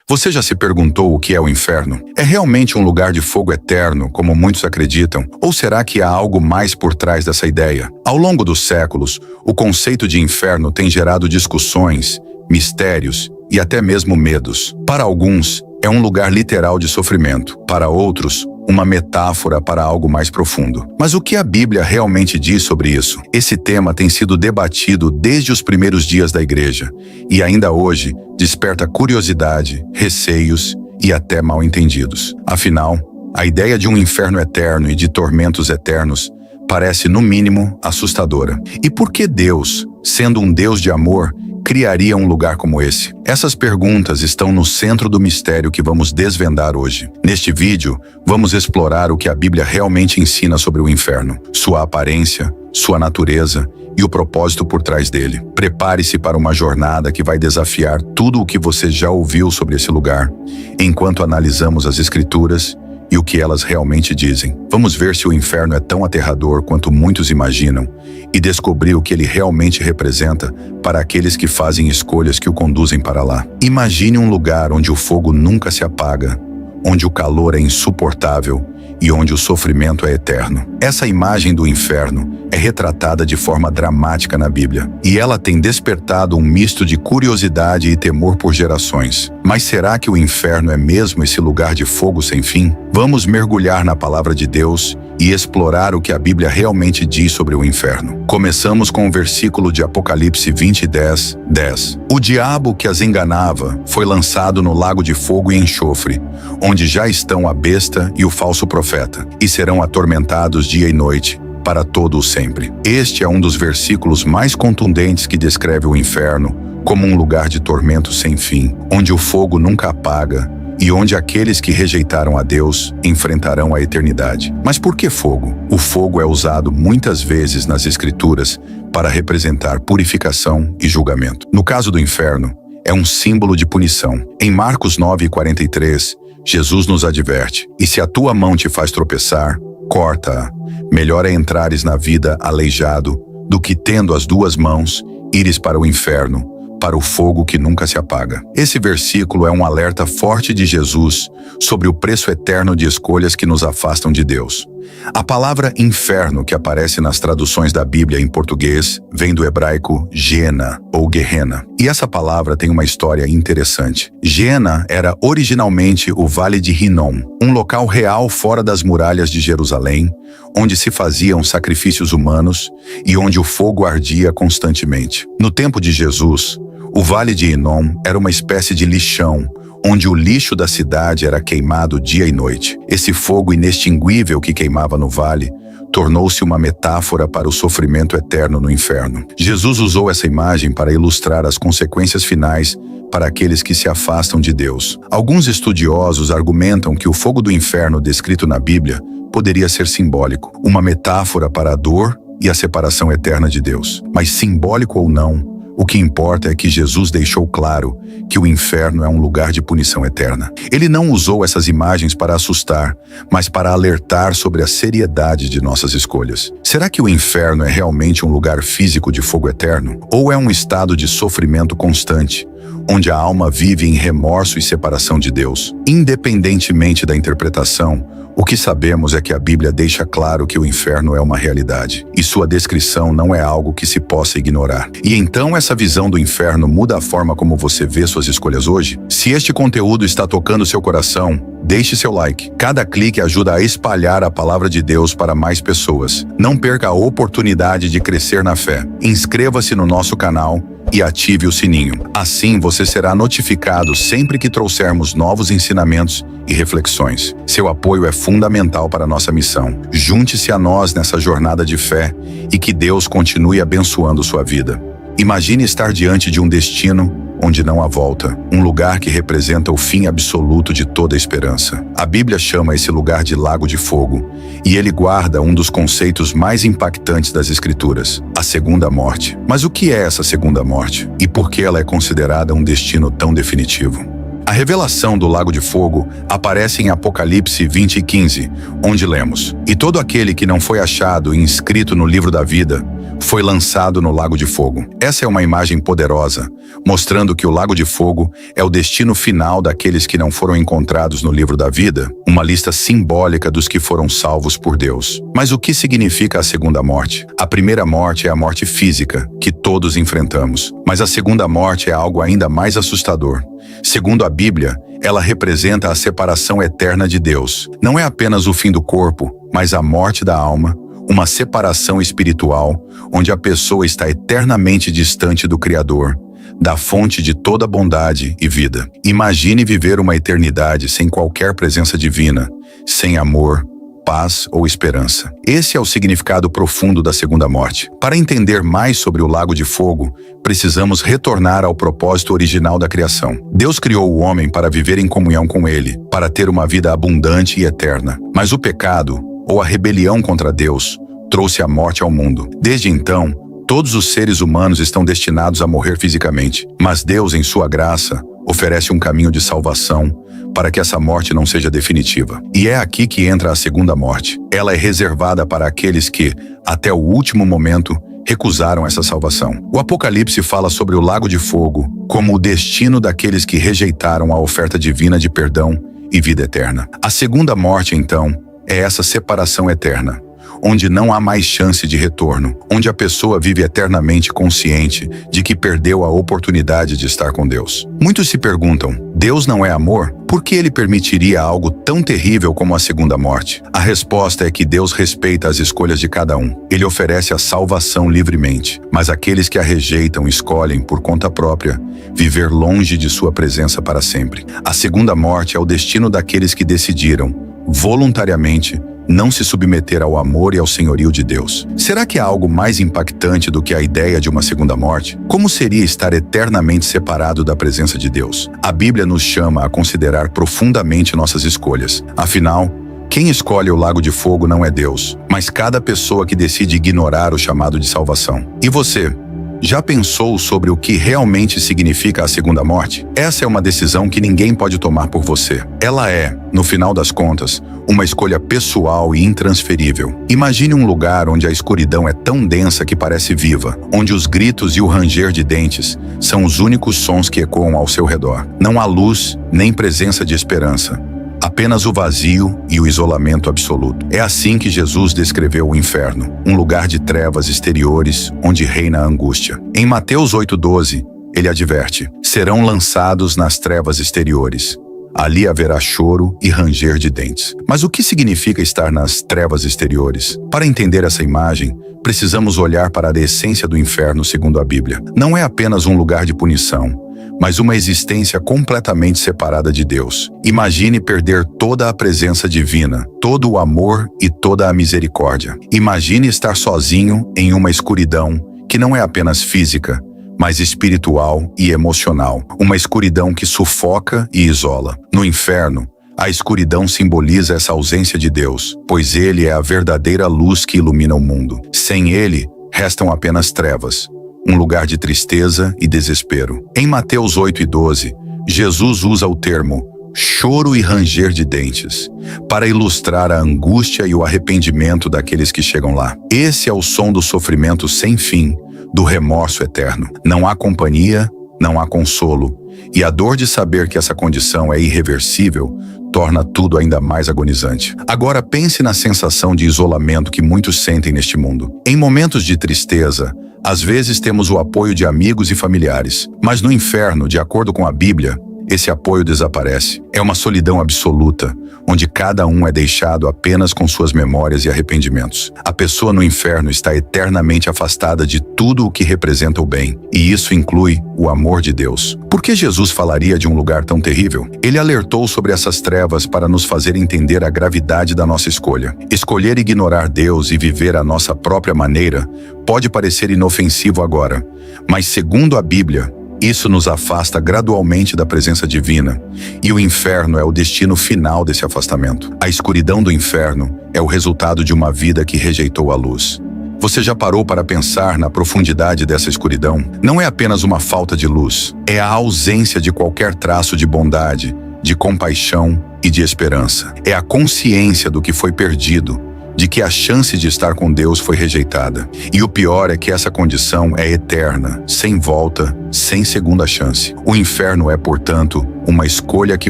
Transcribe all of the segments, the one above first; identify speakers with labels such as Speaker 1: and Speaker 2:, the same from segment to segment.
Speaker 1: Você já se perguntou o que é o inferno? É realmente um lugar de fogo eterno, como muitos acreditam? Ou será que há algo mais por trás dessa ideia? Ao longo dos séculos, o conceito de inferno tem gerado discussões, mistérios e até mesmo medos. Para alguns, é um lugar literal de sofrimento. Para outros, uma metáfora para algo mais profundo. Mas o que a Bíblia realmente diz sobre isso? Esse tema tem sido debatido desde os primeiros dias da igreja e ainda hoje desperta curiosidade, receios e até mal-entendidos. Afinal, a ideia de um inferno eterno e de tormentos eternos parece, no mínimo, assustadora. E por que Deus, sendo um Deus de amor, criaria um lugar como esse? Essas perguntas estão no centro do mistério que vamos desvendar hoje. Neste vídeo, vamos explorar o que a Bíblia realmente ensina sobre o inferno, sua aparência, sua natureza e o propósito por trás dele. Prepare-se para uma jornada que vai desafiar tudo o que você já ouviu sobre esse lugar, enquanto analisamos as Escrituras e o que elas realmente dizem. Vamos ver se o inferno é tão aterrador quanto muitos imaginam e descobrir o que ele realmente representa para aqueles que fazem escolhas que o conduzem para lá. Imagine um lugar onde o fogo nunca se apaga, onde o calor é insuportável e onde o sofrimento é eterno. Essa imagem do inferno é retratada de forma dramática na Bíblia, e ela tem despertado um misto de curiosidade e temor por gerações. Mas será que o inferno é mesmo esse lugar de fogo sem fim? Vamos mergulhar na palavra de Deus e explorar o que a Bíblia realmente diz sobre o inferno. Começamos com o versículo de Apocalipse 20:10. O diabo que as enganava foi lançado no lago de fogo e enxofre, onde já estão a besta e o falso profeta, e serão atormentados dia e noite, para todo o sempre. Este é um dos versículos mais contundentes que descreve o inferno como um lugar de tormento sem fim, onde o fogo nunca apaga e onde aqueles que rejeitaram a Deus enfrentarão a eternidade. Mas por que fogo? O fogo é usado muitas vezes nas Escrituras para representar purificação e julgamento. No caso do inferno, é um símbolo de punição. Em Marcos 9:43, Jesus nos adverte: "E se a tua mão te faz tropeçar, corta-a. Melhor é entrares na vida aleijado do que, tendo as duas mãos, ires para o inferno, para o fogo que nunca se apaga." Esse versículo é um alerta forte de Jesus sobre o preço eterno de escolhas que nos afastam de Deus. A palavra inferno, que aparece nas traduções da Bíblia em português, vem do hebraico Geena ou Gehenna. E essa palavra tem uma história interessante. Geena era originalmente o Vale de Hinnom, um local real fora das muralhas de Jerusalém, onde se faziam sacrifícios humanos e onde o fogo ardia constantemente. No tempo de Jesus, o Vale de Hinnom era uma espécie de lixão, onde o lixo da cidade era queimado dia e noite. Esse fogo inextinguível que queimava no vale tornou-se uma metáfora para o sofrimento eterno no inferno. Jesus usou essa imagem para ilustrar as consequências finais para aqueles que se afastam de Deus. Alguns estudiosos argumentam que o fogo do inferno descrito na Bíblia poderia ser simbólico, uma metáfora para a dor e a separação eterna de Deus. Mas simbólico ou não, o que importa é que Jesus deixou claro que o inferno é um lugar de punição eterna. Ele não usou essas imagens para assustar, mas para alertar sobre a seriedade de nossas escolhas. Será que o inferno é realmente um lugar físico de fogo eterno? Ou é um estado de sofrimento constante, onde a alma vive em remorso e separação de Deus? Independentemente da interpretação, o que sabemos é que a Bíblia deixa claro que o inferno é uma realidade, e sua descrição não é algo que se possa ignorar. E então essa visão do inferno muda a forma como você vê suas escolhas hoje? Se este conteúdo está tocando seu coração, deixe seu like. Cada clique ajuda a espalhar a palavra de Deus para mais pessoas. Não perca a oportunidade de crescer na fé. Inscreva-se no nosso canal e ative o sininho. Assim você será notificado sempre que trouxermos novos ensinamentos e reflexões. Seu apoio é fundamental para a nossa missão. Junte-se a nós nessa jornada de fé e que Deus continue abençoando sua vida. Imagine estar diante de um destino onde não há volta, um lugar que representa o fim absoluto de toda esperança. A Bíblia chama esse lugar de Lago de Fogo, e ele guarda um dos conceitos mais impactantes das Escrituras, a segunda morte. Mas o que é essa segunda morte? E por que ela é considerada um destino tão definitivo? A revelação do Lago de Fogo aparece em Apocalipse 20:15, onde lemos: "E todo aquele que não foi achado e inscrito no livro da vida foi lançado no Lago de Fogo. Essa é uma imagem poderosa, mostrando que o Lago de Fogo é o destino final daqueles que não foram encontrados no livro da vida, uma lista simbólica dos que foram salvos por Deus. Mas o que significa a segunda morte? A primeira morte é a morte física, que todos enfrentamos. Mas a segunda morte é algo ainda mais assustador. Segundo a Bíblia, ela representa a separação eterna de Deus. Não é apenas o fim do corpo, mas a morte da alma, uma separação espiritual, onde a pessoa está eternamente distante do Criador, da fonte de toda bondade e vida. Imagine viver uma eternidade sem qualquer presença divina, sem amor, paz ou esperança. Esse é o significado profundo da segunda morte. Para entender mais sobre o Lago de Fogo, precisamos retornar ao propósito original da criação. Deus criou o homem para viver em comunhão com ele, para ter uma vida abundante e eterna. Mas o pecado, ou a rebelião contra Deus, trouxe a morte ao mundo. Desde então, todos os seres humanos estão destinados a morrer fisicamente. Mas Deus, em sua graça, oferece um caminho de salvação para que essa morte não seja definitiva. E é aqui que entra a segunda morte. Ela é reservada para aqueles que, até o último momento, recusaram essa salvação. O Apocalipse fala sobre o Lago de Fogo como o destino daqueles que rejeitaram a oferta divina de perdão e vida eterna. A segunda morte, então, é essa separação eterna, onde não há mais chance de retorno, onde a pessoa vive eternamente consciente de que perdeu a oportunidade de estar com Deus. Muitos se perguntam, Deus não é amor? Por que ele permitiria algo tão terrível como a segunda morte? A resposta é que Deus respeita as escolhas de cada um. Ele oferece a salvação livremente, mas aqueles que a rejeitam escolhem, por conta própria, viver longe de sua presença para sempre. A segunda morte é o destino daqueles que decidiram, voluntariamente, não se submeter ao amor e ao senhorio de Deus. Será que há algo mais impactante do que a ideia de uma segunda morte? Como seria estar eternamente separado da presença de Deus? A Bíblia nos chama a considerar profundamente nossas escolhas. Afinal, quem escolhe o Lago de Fogo não é Deus, mas cada pessoa que decide ignorar o chamado de salvação. E você? Já pensou sobre o que realmente significa a segunda morte? Essa é uma decisão que ninguém pode tomar por você. Ela é, no final das contas, uma escolha pessoal e intransferível. Imagine um lugar onde a escuridão é tão densa que parece viva, onde os gritos e o ranger de dentes são os únicos sons que ecoam ao seu redor. Não há luz nem presença de esperança. Apenas o vazio e o isolamento absoluto. É assim que Jesus descreveu o inferno, um lugar de trevas exteriores onde reina a angústia. Em Mateus 8,12, ele adverte, serão lançados nas trevas exteriores. Ali haverá choro e ranger de dentes. Mas o que significa estar nas trevas exteriores? Para entender essa imagem, precisamos olhar para a essência do inferno segundo a Bíblia. Não é apenas um lugar de punição, mas uma existência completamente separada de Deus. Imagine perder toda a presença divina, todo o amor e toda a misericórdia. Imagine estar sozinho em uma escuridão que não é apenas física, mas espiritual e emocional. Uma escuridão que sufoca e isola. No inferno, a escuridão simboliza essa ausência de Deus, pois Ele é a verdadeira luz que ilumina o mundo. Sem Ele, restam apenas trevas, um lugar de tristeza e desespero. Em Mateus 8,12, Jesus usa o termo choro e ranger de dentes para ilustrar a angústia e o arrependimento daqueles que chegam lá. Esse é o som do sofrimento sem fim, do remorso eterno. Não há companhia, não há consolo, e a dor de saber que essa condição é irreversível torna tudo ainda mais agonizante. Agora pense na sensação de isolamento que muitos sentem neste mundo. Em momentos de tristeza, às vezes temos o apoio de amigos e familiares, mas no inferno, de acordo com a Bíblia, esse apoio desaparece. É uma solidão absoluta, onde cada um é deixado apenas com suas memórias e arrependimentos. A pessoa no inferno está eternamente afastada de tudo o que representa o bem, e isso inclui o amor de Deus. Por que Jesus falaria de um lugar tão terrível? Ele alertou sobre essas trevas para nos fazer entender a gravidade da nossa escolha. Escolher ignorar Deus e viver a nossa própria maneira pode parecer inofensivo agora, mas segundo a Bíblia, isso nos afasta gradualmente da presença divina, e o inferno é o destino final desse afastamento. A escuridão do inferno é o resultado de uma vida que rejeitou a luz. Você já parou para pensar na profundidade dessa escuridão? Não é apenas uma falta de luz, é a ausência de qualquer traço de bondade, de compaixão e de esperança. É a consciência do que foi perdido, de que a chance de estar com Deus foi rejeitada. E o pior é que essa condição é eterna, sem volta, sem segunda chance. O inferno é, portanto, uma escolha que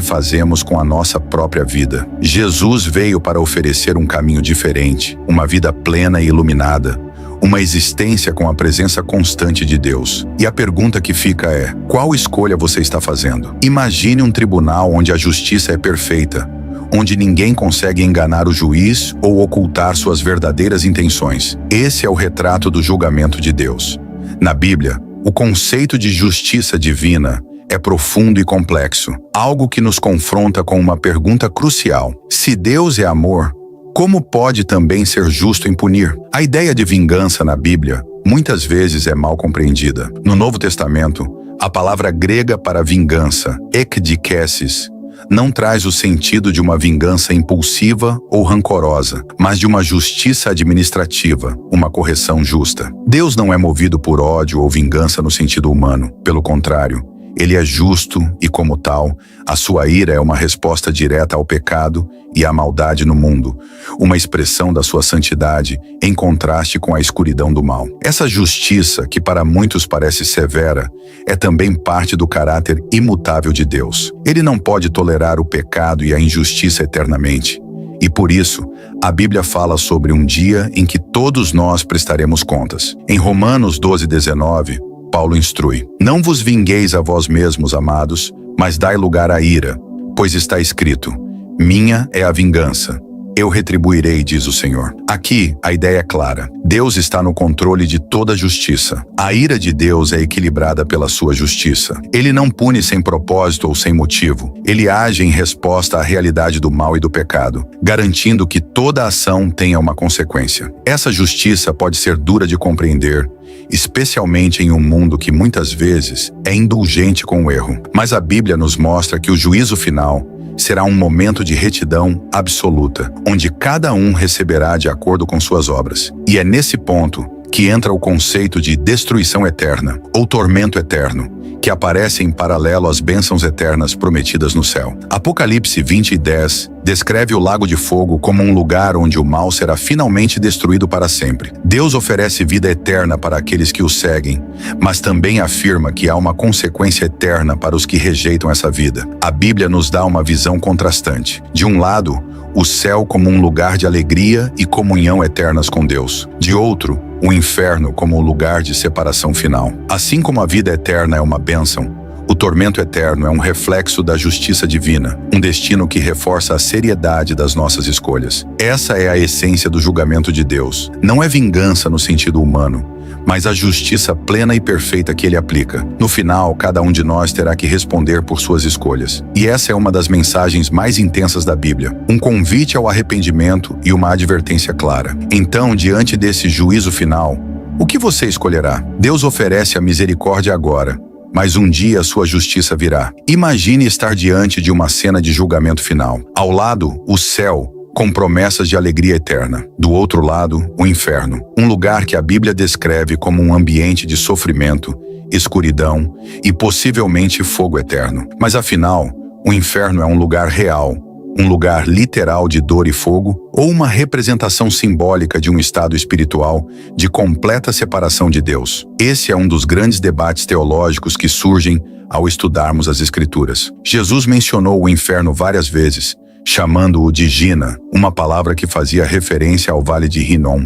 Speaker 1: fazemos com a nossa própria vida. Jesus veio para oferecer um caminho diferente, uma vida plena e iluminada, uma existência com a presença constante de Deus. E a pergunta que fica é: qual escolha você está fazendo? Imagine um tribunal onde a justiça é perfeita, onde ninguém consegue enganar o juiz ou ocultar suas verdadeiras intenções. Esse é o retrato do julgamento de Deus. Na Bíblia, o conceito de justiça divina é profundo e complexo, algo que nos confronta com uma pergunta crucial: se Deus é amor, como pode também ser justo em punir? A ideia de vingança na Bíblia muitas vezes é mal compreendida. No Novo Testamento, a palavra grega para vingança, ekdikesis, não traz o sentido de uma vingança impulsiva ou rancorosa, mas de uma justiça administrativa, uma correção justa. Deus não é movido por ódio ou vingança no sentido humano. Pelo contrário, Ele é justo e, como tal, a sua ira é uma resposta direta ao pecado e à maldade no mundo, uma expressão da sua santidade em contraste com a escuridão do mal. Essa justiça, que para muitos parece severa, é também parte do caráter imutável de Deus. Ele não pode tolerar o pecado e a injustiça eternamente. E por isso, a Bíblia fala sobre um dia em que todos nós prestaremos contas. Em Romanos 12:19, Paulo instrui: não vos vingueis a vós mesmos, amados, mas dai lugar à ira, pois está escrito: minha é a vingança, eu retribuirei, diz o Senhor. Aqui, a ideia é clara. Deus está no controle de toda a justiça. A ira de Deus é equilibrada pela sua justiça. Ele não pune sem propósito ou sem motivo. Ele age em resposta à realidade do mal e do pecado, garantindo que toda ação tenha uma consequência. Essa justiça pode ser dura de compreender, especialmente em um mundo que muitas vezes é indulgente com o erro. Mas a Bíblia nos mostra que o juízo final será um momento de retidão absoluta, onde cada um receberá de acordo com suas obras. E é nesse ponto que entra o conceito de destruição eterna, ou tormento eterno, que aparece em paralelo às bênçãos eternas prometidas no céu. Apocalipse 20:10 descreve o lago de fogo como um lugar onde o mal será finalmente destruído para sempre. Deus oferece vida eterna para aqueles que o seguem, mas também afirma que há uma consequência eterna para os que rejeitam essa vida. A Bíblia nos dá uma visão contrastante. De um lado, o céu como um lugar de alegria e comunhão eternas com Deus. De outro, o inferno como um lugar de separação final. Assim como a vida eterna é uma bênção, o tormento eterno é um reflexo da justiça divina, um destino que reforça a seriedade das nossas escolhas. Essa é a essência do julgamento de Deus. Não é vingança no sentido humano, mas a justiça plena e perfeita que ele aplica. No final, cada um de nós terá que responder por suas escolhas. E essa é uma das mensagens mais intensas da Bíblia, um convite ao arrependimento e uma advertência clara. Então, diante desse juízo final, o que você escolherá? Deus oferece a misericórdia agora, mas um dia a sua justiça virá. Imagine estar diante de uma cena de julgamento final. Ao lado, o céu, com promessas de alegria eterna. Do outro lado, o inferno, um lugar que a Bíblia descreve como um ambiente de sofrimento, escuridão e possivelmente fogo eterno. Mas afinal, o inferno é um lugar real, um lugar literal de dor e fogo, ou uma representação simbólica de um estado espiritual de completa separação de Deus? Esse é um dos grandes debates teológicos que surgem ao estudarmos as Escrituras. Jesus mencionou o inferno várias vezes, chamando-o de Gina, uma palavra que fazia referência ao Vale de Rinom,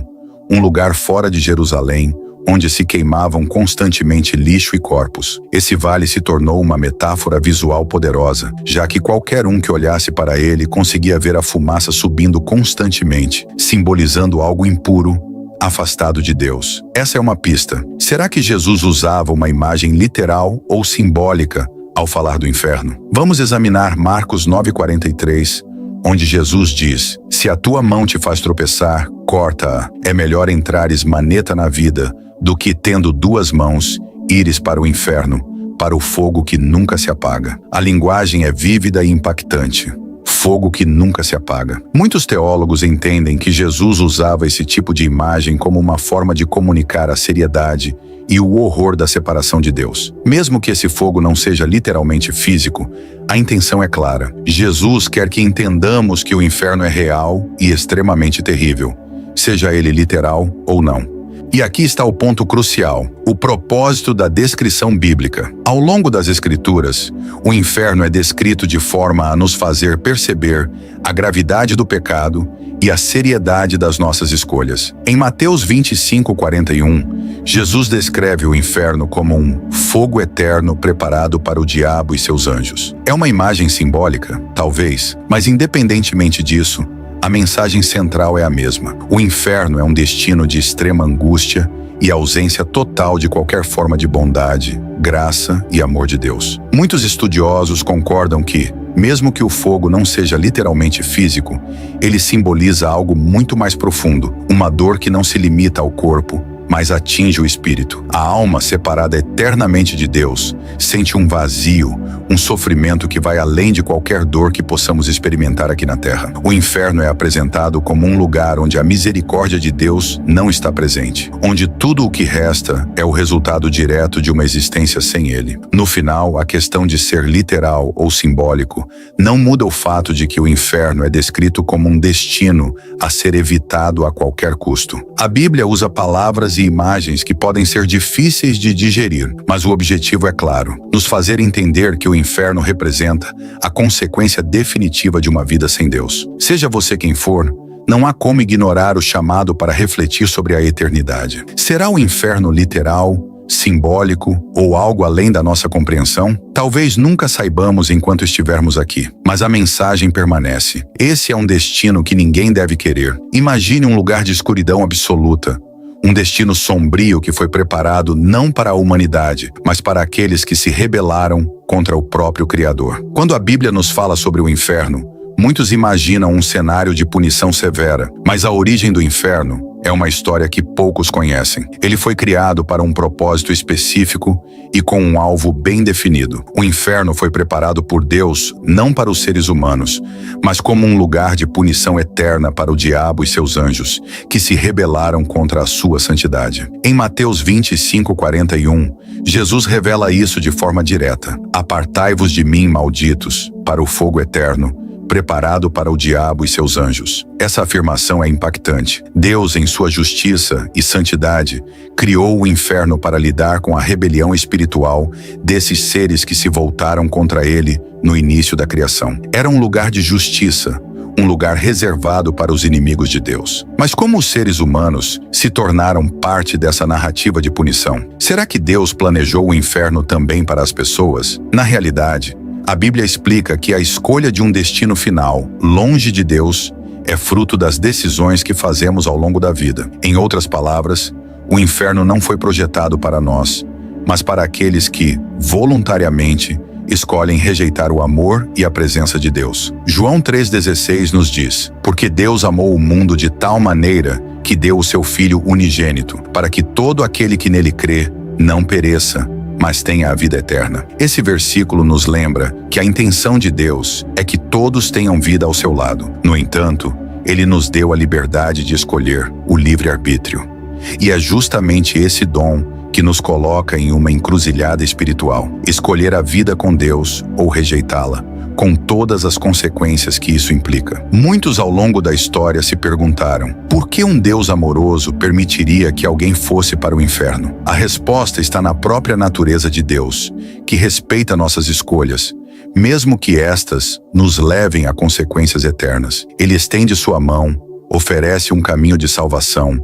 Speaker 1: um lugar fora de Jerusalém, onde se queimavam constantemente lixo e corpos. Esse vale se tornou uma metáfora visual poderosa, já que qualquer um que olhasse para ele conseguia ver a fumaça subindo constantemente, simbolizando algo impuro, afastado de Deus. Essa é uma pista. Será que Jesus usava uma imagem literal ou simbólica ao falar do inferno? Vamos examinar Marcos 9:43, onde Jesus diz: se a tua mão te faz tropeçar, corta-a. É melhor entrares maneta na vida do que, tendo duas mãos, ires para o inferno, para o fogo que nunca se apaga. A linguagem é vívida e impactante. Fogo que nunca se apaga. Muitos teólogos entendem que Jesus usava esse tipo de imagem como uma forma de comunicar a seriedade e o horror da separação de Deus. Mesmo que esse fogo não seja literalmente físico, a intenção é clara. Jesus quer que entendamos que o inferno é real e extremamente terrível, seja ele literal ou não. E aqui está o ponto crucial, o propósito da descrição bíblica. Ao longo das Escrituras, o inferno é descrito de forma a nos fazer perceber a gravidade do pecado e a seriedade das nossas escolhas. Em Mateus 25:41, Jesus descreve o inferno como um fogo eterno preparado para o diabo e seus anjos. É uma imagem simbólica, talvez, mas independentemente disso, a mensagem central é a mesma. O inferno é um destino de extrema angústia e ausência total de qualquer forma de bondade, graça e amor de Deus. Muitos estudiosos concordam que, mesmo que o fogo não seja literalmente físico, ele simboliza algo muito mais profundo, uma dor que não se limita ao corpo, mas atinge o espírito. A alma, separada eternamente de Deus, sente um vazio, um sofrimento que vai além de qualquer dor que possamos experimentar aqui na Terra. O inferno é apresentado como um lugar onde a misericórdia de Deus não está presente, onde tudo o que resta é o resultado direto de uma existência sem Ele. No final, a questão de ser literal ou simbólico não muda o fato de que o inferno é descrito como um destino a ser evitado a qualquer custo. A Bíblia usa palavras e imagens que podem ser difíceis de digerir, mas o objetivo é claro, nos fazer entender que o inferno representa a consequência definitiva de uma vida sem Deus. Seja você quem for, não há como ignorar o chamado para refletir sobre a eternidade. Será o inferno literal, simbólico ou algo além da nossa compreensão? Talvez nunca saibamos enquanto estivermos aqui, mas a mensagem permanece. Esse é um destino que ninguém deve querer. Imagine um lugar de escuridão absoluta, um destino sombrio que foi preparado não para a humanidade, mas para aqueles que se rebelaram contra o próprio Criador. Quando a Bíblia nos fala sobre o inferno, muitos imaginam um cenário de punição severa, mas a origem do inferno é uma história que poucos conhecem. Ele foi criado para um propósito específico e com um alvo bem definido. O inferno foi preparado por Deus não para os seres humanos, mas como um lugar de punição eterna para o diabo e seus anjos, que se rebelaram contra a sua santidade. Em Mateus 25:41, Jesus revela isso de forma direta. Apartai-vos de mim, malditos, para o fogo eterno, preparado para o diabo e seus anjos. Essa afirmação é impactante. Deus, em sua justiça e santidade, criou o inferno para lidar com a rebelião espiritual desses seres que se voltaram contra ele no início da criação. Era um lugar de justiça, um lugar reservado para os inimigos de Deus. Mas como os seres humanos se tornaram parte dessa narrativa de punição? Será que Deus planejou o inferno também para as pessoas? Na realidade, a Bíblia explica que a escolha de um destino final, longe de Deus, é fruto das decisões que fazemos ao longo da vida. Em outras palavras, o inferno não foi projetado para nós, mas para aqueles que, voluntariamente, escolhem rejeitar o amor e a presença de Deus. João 3,16 nos diz: porque Deus amou o mundo de tal maneira que deu o seu Filho unigênito, para que todo aquele que nele crê não pereça, mas tenha a vida eterna. Esse versículo nos lembra que a intenção de Deus é que todos tenham vida ao seu lado. No entanto, Ele nos deu a liberdade de escolher, o livre-arbítrio. E é justamente esse dom que nos coloca em uma encruzilhada espiritual. Escolher a vida com Deus ou rejeitá-la, com todas as consequências que isso implica. Muitos ao longo da história se perguntaram: por que um Deus amoroso permitiria que alguém fosse para o inferno? A resposta está na própria natureza de Deus, que respeita nossas escolhas, mesmo que estas nos levem a consequências eternas. Ele estende sua mão, oferece um caminho de salvação,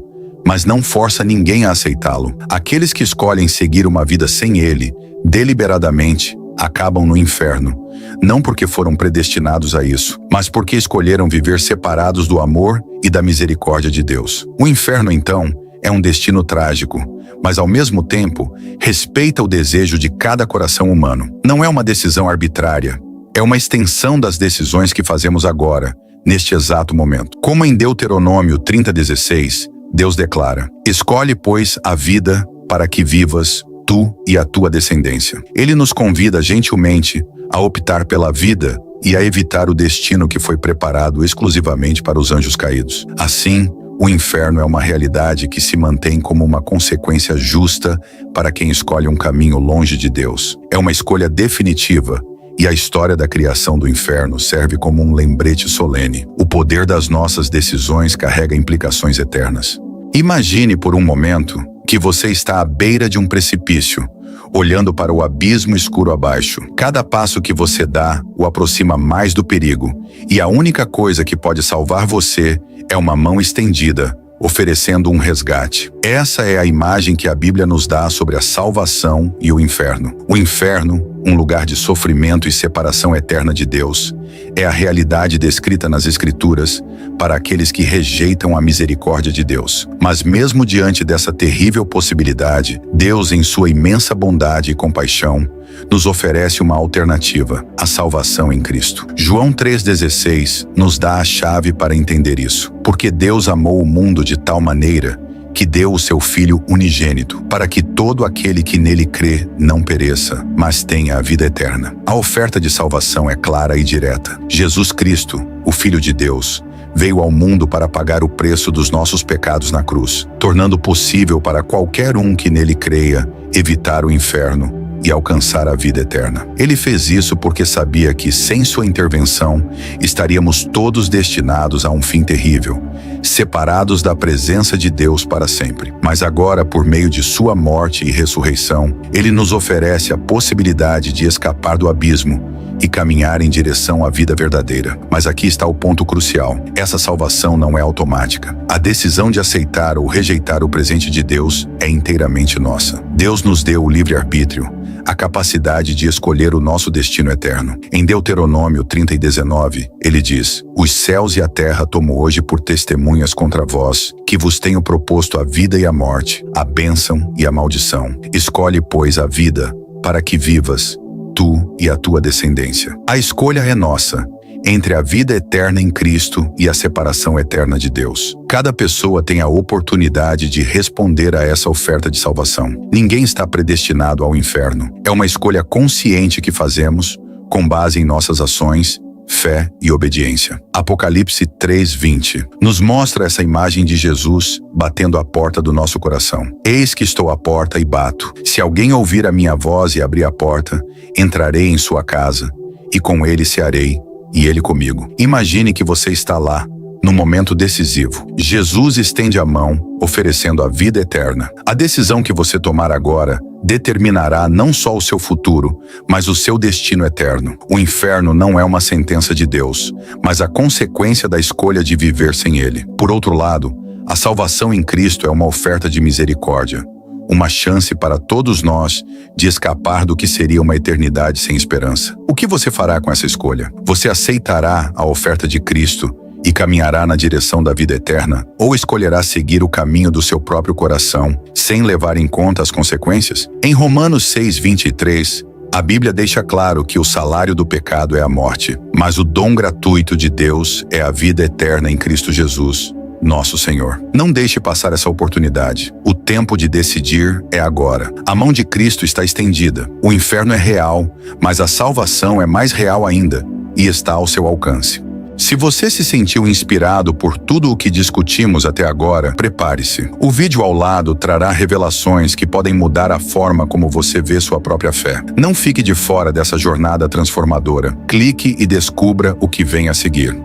Speaker 1: mas não força ninguém a aceitá-lo. Aqueles que escolhem seguir uma vida sem Ele, deliberadamente, acabam no inferno, não porque foram predestinados a isso, mas porque escolheram viver separados do amor e da misericórdia de Deus. O inferno, então, é um destino trágico, mas ao mesmo tempo, respeita o desejo de cada coração humano. Não é uma decisão arbitrária, é uma extensão das decisões que fazemos agora, neste exato momento. Como em Deuteronômio 30:16, Deus declara: escolhe, pois, a vida para que vivas tu e a tua descendência. Ele nos convida gentilmente a optar pela vida e a evitar o destino que foi preparado exclusivamente para os anjos caídos. Assim, o inferno é uma realidade que se mantém como uma consequência justa para quem escolhe um caminho longe de Deus. É uma escolha definitiva E a história da criação do inferno serve como um lembrete solene. O poder das nossas decisões carrega implicações eternas. Imagine por um momento que você está à beira de um precipício, olhando para o abismo escuro abaixo. Cada passo que você dá o aproxima mais do perigo, e a única coisa que pode salvar você é uma mão estendida, oferecendo um resgate. Essa é a imagem que a Bíblia nos dá sobre a salvação e o inferno. O inferno, um lugar de sofrimento e separação eterna de Deus, é a realidade descrita nas Escrituras para aqueles que rejeitam a misericórdia de Deus. Mas mesmo diante dessa terrível possibilidade, Deus, em sua imensa bondade e compaixão, nos oferece uma alternativa, a salvação em Cristo. João 3,16 nos dá a chave para entender isso. Porque Deus amou o mundo de tal maneira que deu o seu Filho unigênito, para que todo aquele que nele crê não pereça, mas tenha a vida eterna. A oferta de salvação é clara e direta. Jesus Cristo, o Filho de Deus, veio ao mundo para pagar o preço dos nossos pecados na cruz, tornando possível para qualquer um que nele creia evitar o inferno e alcançar a vida eterna. Ele fez isso porque sabia que, sem sua intervenção, estaríamos todos destinados a um fim terrível, separados da presença de Deus para sempre. Mas agora, por meio de sua morte e ressurreição, ele nos oferece a possibilidade de escapar do abismo e caminhar em direção à vida verdadeira. Mas aqui está o ponto crucial. Essa salvação não é automática. A decisão de aceitar ou rejeitar o presente de Deus é inteiramente nossa. Deus nos deu o livre-arbítrio, a capacidade de escolher o nosso destino eterno. Em Deuteronômio 30:19, ele diz: Os céus e a terra tomo hoje por testemunhas contra vós, que vos tenho proposto a vida e a morte, a bênção e a maldição. Escolhe, pois, a vida, para que vivas, tu e a tua descendência. A escolha é nossa, entre a vida eterna em Cristo e a separação eterna de Deus. Cada pessoa tem a oportunidade de responder a essa oferta de salvação. Ninguém está predestinado ao inferno. É uma escolha consciente que fazemos, com base em nossas ações, fé e obediência. Apocalipse 3:20 nos mostra essa imagem de Jesus batendo à porta do nosso coração. Eis que estou à porta e bato. Se alguém ouvir a minha voz e abrir a porta, entrarei em sua casa, e com ele cearei, e ele comigo. Imagine que você está lá, no momento decisivo. Jesus estende a mão, oferecendo a vida eterna. A decisão que você tomar agora determinará não só o seu futuro, mas o seu destino eterno. O inferno não é uma sentença de Deus, mas a consequência da escolha de viver sem ele. Por outro lado, a salvação em Cristo é uma oferta de misericórdia, uma chance para todos nós de escapar do que seria uma eternidade sem esperança. O que você fará com essa escolha? Você aceitará a oferta de Cristo e caminhará na direção da vida eterna, ou escolherá seguir o caminho do seu próprio coração, sem levar em conta as consequências? Em Romanos 6:23, a Bíblia deixa claro que o salário do pecado é a morte, mas o dom gratuito de Deus é a vida eterna em Cristo Jesus, nosso Senhor. Não deixe passar essa oportunidade. O tempo de decidir é agora. A mão de Cristo está estendida. O inferno é real, mas a salvação é mais real ainda e está ao seu alcance. Se você se sentiu inspirado por tudo o que discutimos até agora, prepare-se. O vídeo ao lado trará revelações que podem mudar a forma como você vê sua própria fé. Não fique de fora dessa jornada transformadora. Clique e descubra o que vem a seguir.